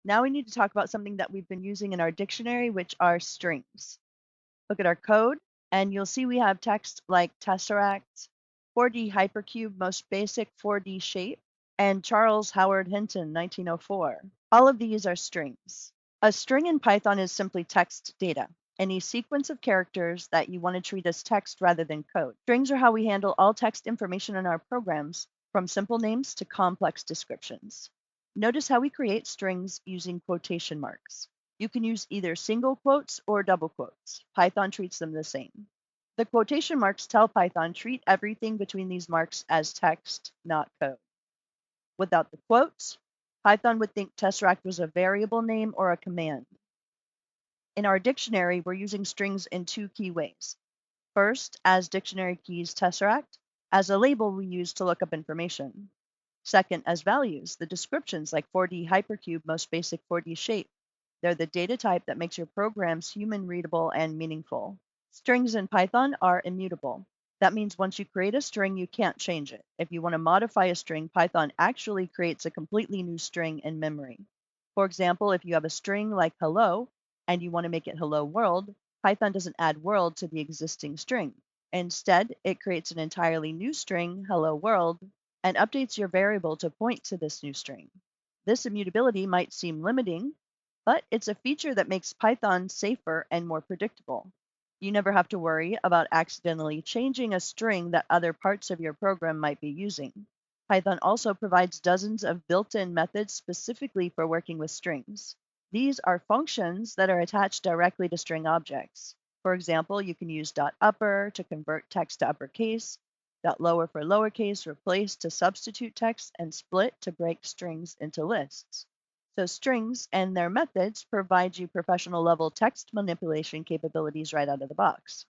Now we need to talk about something that we've been using in our dictionary, which are strings. Look at our code, and you'll see we have text like tesseract, 4D hypercube, most basic 4D shape, and Charles Howard Hinton, 1904. All of these are strings. A string in Python is simply text data, any sequence of characters that you want to treat as text rather than code. Strings are how we handle all text information in our programs, from simple names to complex descriptions. Notice how we create strings using quotation marks. You can use either single quotes or double quotes. Python treats them the same. The quotation marks tell Python treat everything between these marks as text, not code. Without the quotes, Python would think tesseract was a variable name or a command. In our dictionary, we're using strings in two key ways. First, as dictionary keys tesseract, as a label we use to look up information. Second, as values, the descriptions like 4D hypercube, most basic 4D shape. They're the data type that makes your programs human readable and meaningful. Strings in Python are immutable. That means once you create a string, you can't change it. If you want to modify a string, Python actually creates a completely new string in memory. For example, if you have a string like hello and you want to make it hello world, Python doesn't add world to the existing string. Instead, it creates an entirely new string, hello world, and updates your variable to point to this new string. This immutability might seem limiting, but it's a feature that makes Python safer and more predictable. You never have to worry about accidentally changing a string that other parts of your program might be using. Python also provides dozens of built-in methods specifically for working with strings. These are functions that are attached directly to string objects. For example, you can use .upper to convert text to uppercase, .lower for lowercase, replace to substitute text, and split to break strings into lists. So strings and their methods provide you professional level text manipulation capabilities right out of the box.